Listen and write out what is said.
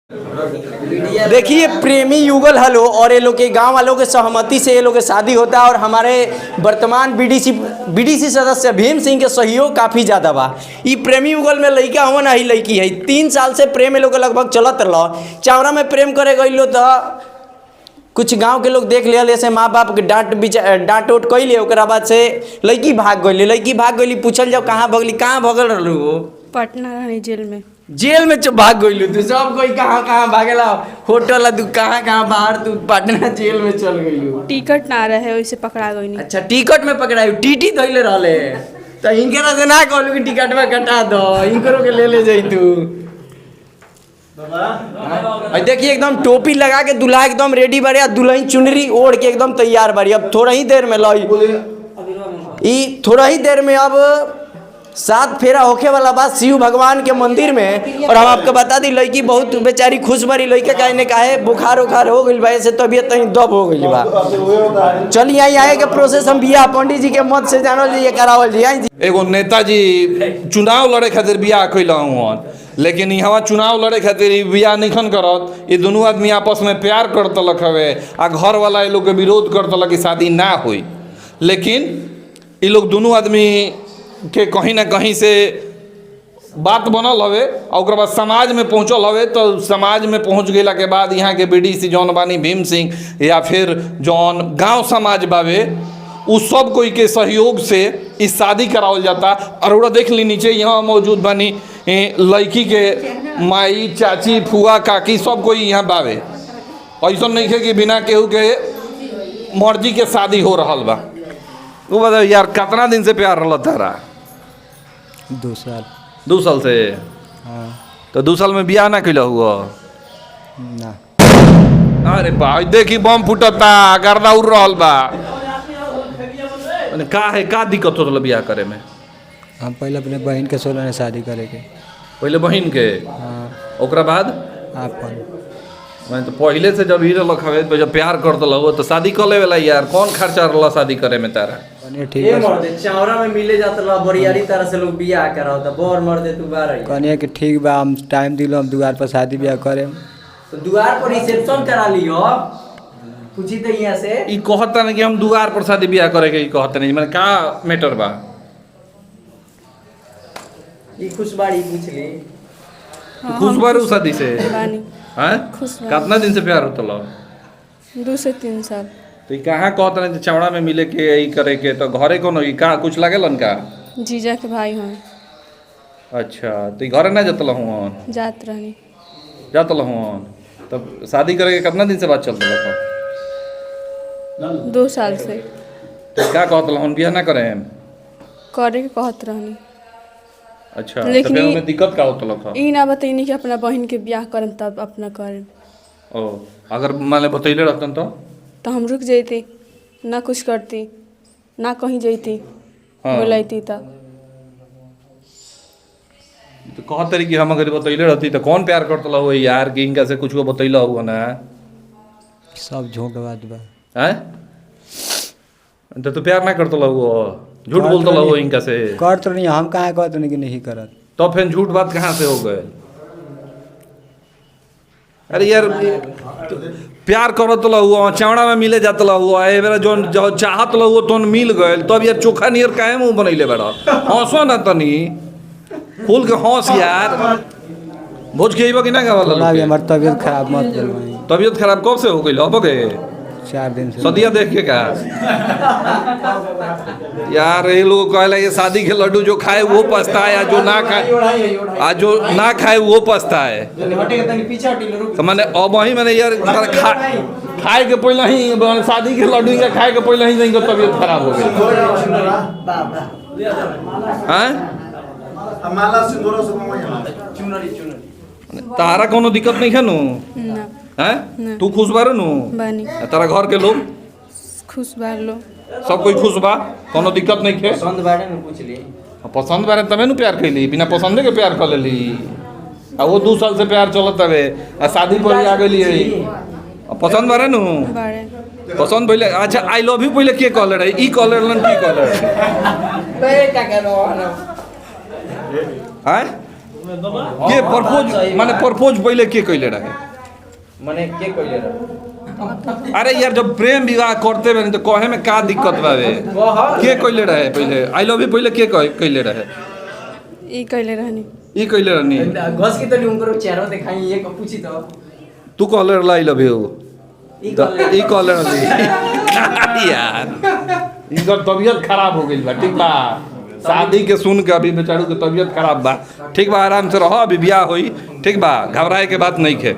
देखिए प्रेमी युगल हलो और ये लोग के गांव वालों के सहमति से ये लोग की शादी होता है और हमारे वर्तमान बीडीसी सदस्य भीम सिंह के सहयोग काफ़ी ज़्यादा बा। ये प्रेमी युगल में लड़का हो ना ही लड़की है 3 साल से प्रेम ये लोग के लगभग चलत रहा। चावरा में प्रेम करे गई लो तो कुछ गांव के लोग देख लिया ऐसे माँ बाप के डांट उट कैली ओकरा बाद से लड़की भाग गई पूछल जाओ कहाँ भगली कहाँ भगल रहलू वो पटना रहनी जेल में भाग गई तू सब कोई कहाँ कहाँ भागेला होटल तू कहाँ बाहर तू पटना जेल में चल गई टिकट ना रहे वैसे पकड़ा गई नहीं। अच्छा टिकट में पकड़ाई टीटी धैले रहले तो इनके से ना कहलू कि टिकट में कटा दो इनको के ले जाई तू। देखिए एकदम टोपी लगा के दूल्हा एकदम रेडी बारे दुल्हन चुनरी ओढ़ के एकदम तैयार बारी। अब थोड़ा ही देर में थोड़ा ही देर में अब 7 फेरा होके वाला बात शिव भगवान के मंदिर में। और हम आपको बता दी लड़की बहुत बेचारी खुश बारी लड़के कहने का है बुखार उखार हो गई भाई से तबियत कहीं दब हो गई बा। चलिए आई आए के प्रोसेस हम बियाह पंडित जी के मत से जानल जी करावल जी आई। एगो नेताजी चुनाव लड़े खातिर बियाह कैला हूँ लेकिन यहाँ चुनाव लड़े खातिर बियाह नहीं करत। ये दोनों आदमी आपस में प्यार करतलक हवे आ घर वाला ये लोग के विरोध करतलक कि शादी ना हुई। लेकिन ये लोग दोनों आदमी के कहीं ना कहीं से बात बनल हवे और बाद समाज में पहुँचल हवे तो समाज में पहुँच गया के बाद यहाँ के बीडीसी जौन बानी भीम सिंह या फिर जौन गांव समाज बावे उस सब कोई के सहयोग से इस शादी करावल जाता। और देख ली नीचे यहाँ मौजूद बानी लड़की के माई चाची फुआ काकी सब कोई यहाँ बावे। ऐसा नहीं है कि बिना केहू के मर्जी के शादी हो रहा बा। वो बताओ यार कितना दिन से प्यार रहा तारा? 2 साल। 2 साल से? हाँ। तो 2 साल में बियाह ना कैला हुआ ना? अरे भाई देखी बम फुटता गर्दा उड़ रहा बा। का दिक्कत होता बियाह करे में? हम पहले अपने बहन के सोलह ने शादी करे के। पहले बहन के? हाँ। ओकरा बाद आपन मैं तो पहले से जब ही रखा जब प्यार कर दल तो शादी कर ले वाला यार कौन खर्चा रहा शादी करे में तारा? ठीक है चावरा में मिले जाता बरियारी तरह से लोग बियाह करावता बोर मर्दे तू बार कहनी कि ठीक बा हम टाइम दिलो हम द्वार पर शादी ब्याह करे तो द्वार पर रिसेप्शन करा लियो पूछी तो यहाँ से ई कहता नहीं कि हम द्वार पर शादी ब्याह करे के कहते नहीं मैंने का मैटर बा ई खुशबाड़ी पूछ ली खुशबारू शादी से हैं कितना दिन से प्यार होता लो? 2 से 3 साल। तो ये कहाँ कहते नहीं चौड़ा में मिले के यही करे के तो घरे कौन होगी कहाँ कुछ लगेलन का? जीजा के भाई हैं। अच्छा तो घरे ना जातल हूँ जात रहनी जातल हूँ तब शादी करे के कितना दिन से बात चलता था? 2 साल से। तो क्या कहतल हूँ बियाह ना करें करे के कहत रहनी। अच्छा लेकिन तो में दिक्कत का होता था? ई ना बतैनी कि अपना बहन के ब्याह करम तब अपना करम। ओ अगर मान बतैले रहतन तो हम रुक जैती ना कुछ करती ना कहीं जैती। हाँ। बोलती तो कहत तरी कि हम अगर बतैले रहती तो कौन प्यार करतला हो यार कि इनका से कुछ को बतैला हुआ ना सब झूठ बात बा हैं तो प्यार ना करतला हुआ झूठ बोलतला हुआ इनका से कर तो नहीं हम कहाँ कहते नहीं कि नहीं करत तो फिर झूठ बात कहाँ से हो गए? अरे यार प्यार करत हुआ चौड़ा में मिले जात हुआ है मेरा जो चाहत हुआ तो मिल गए तब यार चोखा नियर काहे मुँह बनैले बड़ा हंसो ना तनी खुल के हंस यार भोज के कि ना गावला हमारी तबीयत खराब मत बोलवाई। तबीयत खराब कब से हो गई अब के 4 दिन से सदिया देख के का यार ये लोग कहला ये शादी के लड्डू जो खाए वो पछताए या जो ना खाए आज जो ना खाए वो पछताए तो मैंने अब वही मैंने यार खाए के पहले ही शादी के लड्डू इनका खाए के पहले ही इनका तबीयत खराब हो गई हैं तारा कोनो दिक्कत नहीं है नु हैं तू खुश बारू नु बानी तारा घर के लोग खुश बार लो सब कोई खुश बा कोनो दिक्कत नहीं है? पसंद बारे में पूछ ली पसंद बारे तबे नु प्यार कैली बिना पसंदे के प्यार कर लेली आ वो 2 साल से प्यार चलत हवे आ शादी पर आ गई है पसंद बारे नु बारे पसंद पहले अच्छा आई लव यू पहले के कहले रही ई कहले रहलन की कहले तो का करो हैं के प्रपोज माने प्रपोज पहले के कैले रहे? मने के कइले रहे? अरे यार जब प्रेम विवाह करते बने तो कहे में का दिक्कत बावे? के कैले रहे पहले? आई लव यू पहले के कैले रहे? ई कैले रहनी। ई कैले रहनी? घस की तो उनको चेहरा दिखाई ये को पूछी तो तू कहले रहा आई लव यू? ई ई कहले रहनी यार इनकर तबीयत खराब हो गई बा। ठीक बा, शादी के सुन के अभी बेचारू के तबीयत खराब बा। ठीक बा, आराम से रहो, अभी ब्याह होई। ठीक बा, घबराए के बात नहीं खे।